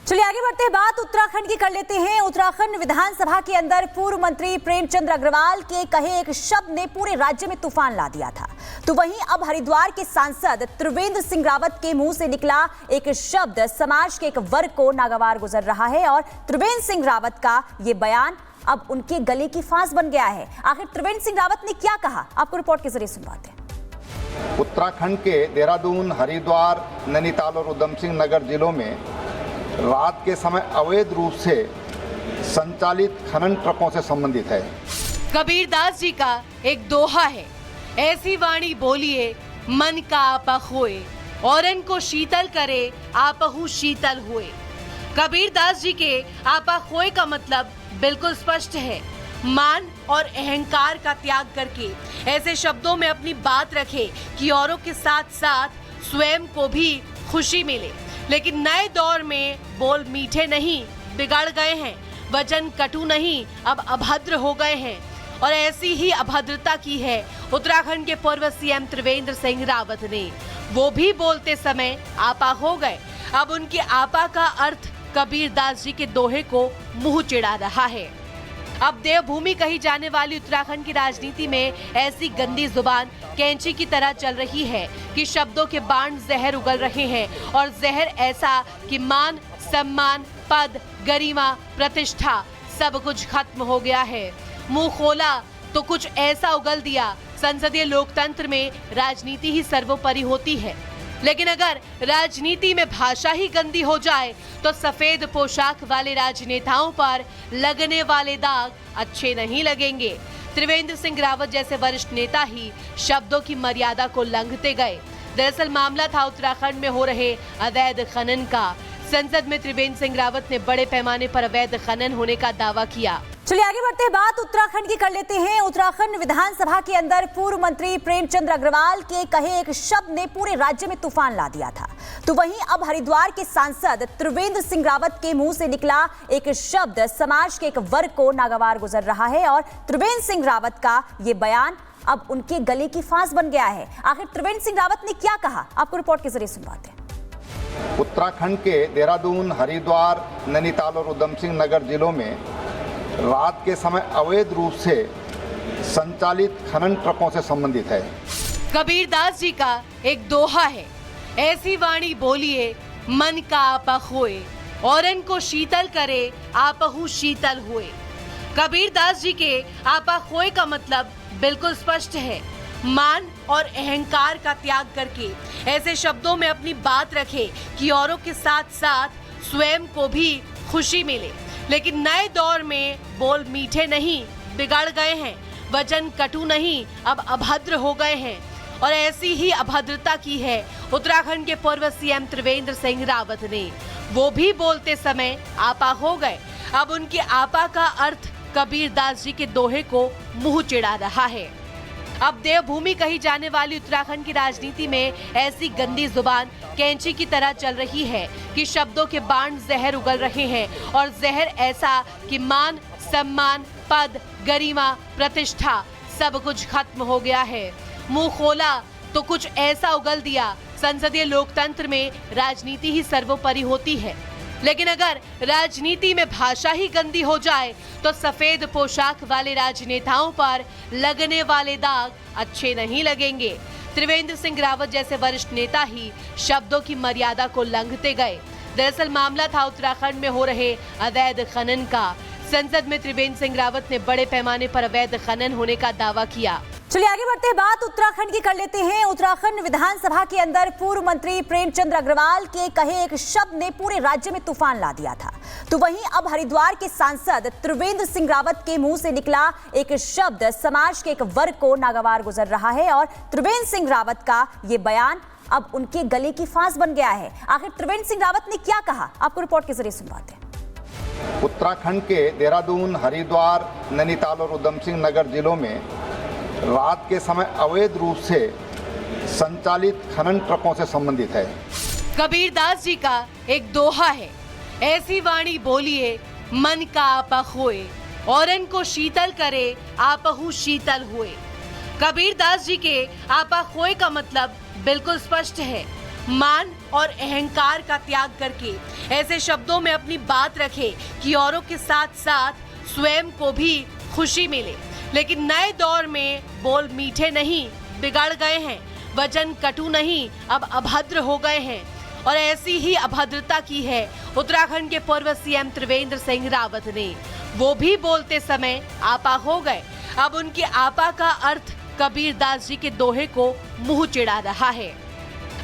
चलिए आगे बढ़ते हैं, बात उत्तराखंड की कर लेते हैं। उत्तराखंड विधानसभा के अंदर पूर्व मंत्री प्रेमचंद अग्रवाल के कहे एक शब्द ने पूरे राज्य में तूफान ला दिया था, तो वहीं अब हरिद्वार के सांसद त्रिवेंद्र सिंह रावत के मुंह से निकला एक शब्द समाज के एक वर्ग को नागवार गुजर रहा है और त्रिवेंद्र सिंह रावत का ये बयान अब उनके गले की फांस बन गया है। आखिर त्रिवेंद्र सिंह रावत ने क्या कहा, आपको रिपोर्ट के जरिए सुनवाते हैं। उत्तराखंड के देहरादून, हरिद्वार, नैनीताल और उधम सिंह नगर जिलों में रात के समय अवैध रूप से संचालित खनन ट्रकों से संबंधित है। कबीरदास जी का एक दोहा है, ऐसी वाणी बोलिए मन का आपा खोए, औरन को शीतल करे आपहु शीतल हुए। कबीरदास जी के आपा खोए का मतलब बिल्कुल स्पष्ट है, मान और अहंकार का त्याग करके ऐसे शब्दों में अपनी बात रखे कि औरों के साथ साथ स्वयं को भी खुशी मिले। लेकिन नए दौर में बोल मीठे नहीं बिगड़ गए हैं, वचन कटु नहीं अब अभद्र हो गए हैं। और ऐसी ही अभद्रता की है उत्तराखंड के पूर्व सीएम त्रिवेंद्र सिंह रावत ने। वो भी बोलते समय आपा हो गए। अब उनके आपा का अर्थ कबीरदास जी के दोहे को मुंह चिढ़ा रहा है। अब देवभूमि कही जाने वाली उत्तराखंड की राजनीति में ऐसी गंदी जुबान कैंची की तरह चल रही है कि शब्दों के बाण जहर उगल रहे हैं, और जहर ऐसा कि मान, सम्मान, पद, गरिमा, प्रतिष्ठा सब कुछ खत्म हो गया है। मुंह खोला तो कुछ ऐसा उगल दिया। संसदीय लोकतंत्र में राजनीति ही सर्वोपरि होती है, लेकिन अगर राजनीति में भाषा ही गंदी हो जाए तो सफेद पोशाक वाले राजनेताओं पर लगने वाले दाग अच्छे नहीं लगेंगे। त्रिवेंद्र सिंह रावत जैसे वरिष्ठ नेता ही शब्दों की मर्यादा को लंघते गए। दरअसल मामला था उत्तराखंड में हो रहे अवैध खनन का। संसद में त्रिवेंद्र सिंह रावत ने बड़े पैमाने पर अवैध खनन होने का दावा किया। चलिए आगे बढ़ते हैं, बात उत्तराखंड की कर लेते हैं। उत्तराखंड विधानसभा के अंदर पूर्व मंत्री प्रेमचंद अग्रवाल के कहे एक शब्द ने पूरे राज्य में तूफान ला दिया था, तो वहीं अब हरिद्वार के सांसद त्रिवेंद्र सिंह रावत के मुंह से निकला एक शब्द समाज के एक वर्ग को नागवार गुजर रहा है और त्रिवेंद्र सिंह रावत का ये बयान अब उनके गले की फांस बन गया है। आखिर त्रिवेंद्र सिंह रावत ने क्या कहा, आपको रिपोर्ट के जरिए सुनवाते हैं। उत्तराखंड के देहरादून, हरिद्वार, नैनीताल और उधम सिंह नगर जिलों में रात के समय अवैध रूप से संचालित खनन ट्रकों से संबंधित है। कबीरदास जी का एक दोहा है, ऐसी वाणी बोलिए मन का आपा खोए, औरन को शीतल करे आपहु शीतल हुए। कबीरदास जी के आपा खोए का मतलब बिल्कुल स्पष्ट है, मान और अहंकार का त्याग करके ऐसे शब्दों में अपनी बात रखे कि औरों के साथ साथ स्वयं को भी खुशी मिले। लेकिन नए दौर में बोल मीठे नहीं बिगड़ गए हैं, वचन कटु नहीं अब अभद्र हो गए हैं। और ऐसी ही अभद्रता की है उत्तराखंड के पूर्व सीएम त्रिवेंद्र सिंह रावत ने। वो भी बोलते समय आपा हो गए। अब उनके आपा का अर्थ कबीरदास जी के दोहे को मुंह चिढ़ा रहा है। अब देवभूमि कही जाने वाली उत्तराखंड की राजनीति में ऐसी गंदी जुबान कैंची की तरह चल रही है कि शब्दों के बाण जहर उगल रहे हैं, और जहर ऐसा कि मान, सम्मान, पद, गरिमा, प्रतिष्ठा सब कुछ खत्म हो गया है। मुंह खोला तो कुछ ऐसा उगल दिया। संसदीय लोकतंत्र में राजनीति ही सर्वोपरि होती है, लेकिन अगर राजनीति में भाषा ही गंदी हो जाए तो सफेद पोशाक वाले राजनेताओं पर लगने वाले दाग अच्छे नहीं लगेंगे। त्रिवेंद्र सिंह रावत जैसे वरिष्ठ नेता ही शब्दों की मर्यादा को लंघते गए। दरअसल मामला था उत्तराखंड में हो रहे अवैध खनन का। संसद में त्रिवेंद्र सिंह रावत ने बड़े पैमाने पर अवैध खनन होने का दावा किया। चलिए आगे बढ़ते हैं, बात उत्तराखंड की कर लेते हैं। उत्तराखंड विधानसभा के अंदर पूर्व मंत्री प्रेमचंद अग्रवाल के कहे एक शब्द ने पूरे राज्य में तूफान ला दिया था, तो वहीं अब हरिद्वार के सांसद त्रिवेंद्र सिंह रावत के मुंह से निकला एक शब्द समाज के एक वर्ग को नागवार गुजर रहा है और त्रिवेंद्र सिंह रावत का ये बयान अब उनके गले की फांस बन गया है। आखिर त्रिवेंद्र सिंह रावत ने क्या कहा, आपको रिपोर्ट के जरिए सुनवाते हैं। उत्तराखंड के देहरादून, हरिद्वार, नैनीताल और उधम सिंह नगर जिलों में रात के समय अवैध रूप से संचालित खनन ट्रकों से संबंधित है। कबीरदास जी का एक दोहा है, ऐसी वाणी बोलिए मन का आपा खोए, औरन को शीतल करे आपहु शीतल हुए। कबीरदास जी के आपा खोए का मतलब बिल्कुल स्पष्ट है, मान और अहंकार का त्याग करके ऐसे शब्दों में अपनी बात रखे कि औरों के साथ साथ स्वयं को भी खुशी मिले। लेकिन नए दौर में बोल मीठे नहीं, बिगड़ गए हैं, वचन कटु नहीं, अब अभद्र हो गए हैं। और ऐसी ही अभद्रता की है उत्तराखंड के पूर्व सीएम त्रिवेंद्र सिंह रावत ने। वो भी बोलते समय आपा हो गए। अब उनके आपा का अर्थ कबीर दास जी के दोहे को मुंह चिढ़ा रहा है।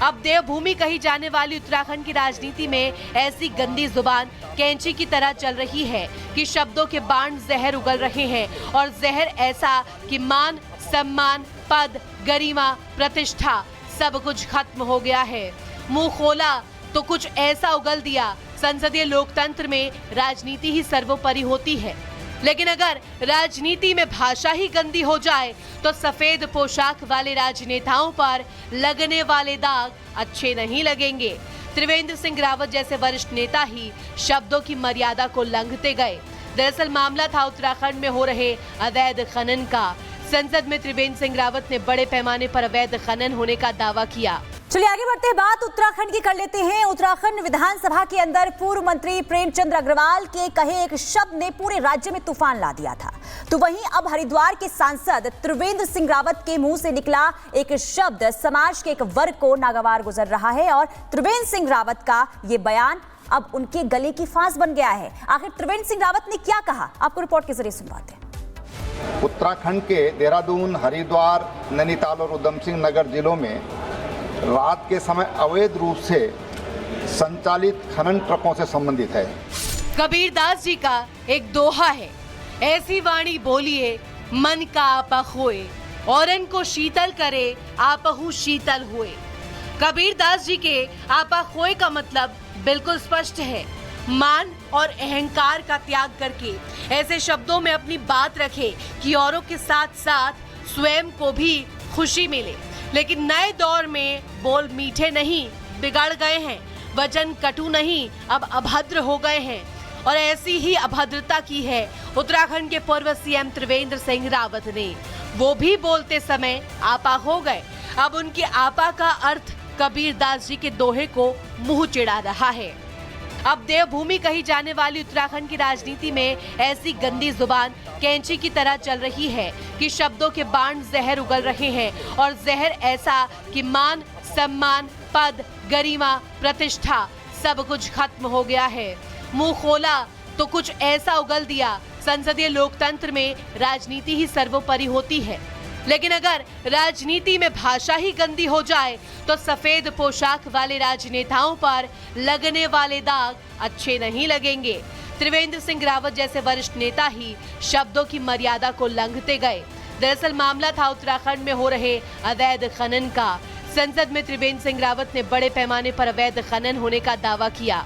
अब देवभूमि कही जाने वाली उत्तराखंड की राजनीति में ऐसी गंदी जुबान कैंची की तरह चल रही है कि शब्दों के बाण जहर उगल रहे हैं, और जहर ऐसा कि मान, सम्मान, पद, गरिमा, प्रतिष्ठा सब कुछ खत्म हो गया है। मुंह खोला तो कुछ ऐसा उगल दिया। संसदीय लोकतंत्र में राजनीति ही सर्वोपरि होती है, लेकिन अगर राजनीति में भाषा ही गंदी हो जाए तो सफेद पोशाक वाले राजनेताओं पर लगने वाले दाग अच्छे नहीं लगेंगे। त्रिवेंद्र सिंह रावत जैसे वरिष्ठ नेता ही शब्दों की मर्यादा को लंघते गए। दरअसल मामला था उत्तराखंड में हो रहे अवैध खनन का। संसद में त्रिवेंद्र सिंह रावत ने बड़े पैमाने पर अवैध खनन होने का दावा किया। चलिए आगे बढ़ते हैं, बात उत्तराखंड की कर लेते हैं। उत्तराखंड विधानसभा के अंदर पूर्व मंत्री प्रेमचंद अग्रवाल के कहे एक शब्द ने पूरे राज्य में तूफान ला दिया था। तो वहीं अब हरिद्वार के सांसद त्रिवेंद्र सिंह रावत के मुंह से निकला एक शब्द समाज के एक वर्ग को नागवार गुजर रहा है, और त्रिवेंद्र सिंह रावत का ये बयान अब उनके गले की फांस बन गया है। आखिर त्रिवेंद्र सिंह रावत ने क्या कहा, आपको रिपोर्ट के जरिए सुनवाते हैं। उत्तराखंड के देहरादून, हरिद्वार, नैनीताल और उधम सिंह नगर जिलों में रात के समय अवैध रूप से संचालित खनन ट्रकों से संबंधित है। कबीर दास जी का एक दोहा है, ऐसी वाणी बोलिए मन का आपा खोए, औरन को शीतल करे आपहु शीतल हुए। कबीर दास जी के आपा खोए का मतलब बिल्कुल स्पष्ट है। मान और अहंकार का त्याग करके ऐसे शब्दों में अपनी बात रखे कि औरों के साथ साथ स्वयं को भी खुशी मिले। लेकिन नए दौर में बोल मीठे नहीं, बिगड़ गए हैं, वचन कटु नहीं, अब अभद्र हो गए हैं। और ऐसी ही अभद्रता की है उत्तराखंड के पूर्व सीएम त्रिवेंद्र सिंह रावत ने। वो भी बोलते समय आपा हो गए। अब उनके आपा का अर्थ कबीर दास जी के दोहे को मुंह चिढ़ा रहा है। अब देवभूमि कही जाने वाली उत्तराखंड की राजनीति में ऐसी गंदी जुबान कैंची की तरह चल रही है कि शब्दों के बाण जहर उगल रहे हैं, और जहर ऐसा कि मान, सम्मान, पद, गरिमा, प्रतिष्ठा सब कुछ खत्म हो गया है। मुंह खोला तो कुछ ऐसा उगल दिया। संसदीय लोकतंत्र में राजनीति ही सर्वोपरि होती है, लेकिन अगर राजनीति में भाषा ही गंदी हो जाए तो सफेद पोशाक वाले राजनेताओं पर लगने वाले दाग अच्छे नहीं लगेंगे। त्रिवेंद्र सिंह रावत जैसे वरिष्ठ नेता ही शब्दों की मर्यादा को लंघते गए। दरअसल मामला था उत्तराखंड में हो रहे अवैध खनन का। संसद में त्रिवेंद्र सिंह रावत ने बड़े पैमाने पर अवैध खनन होने का दावा किया।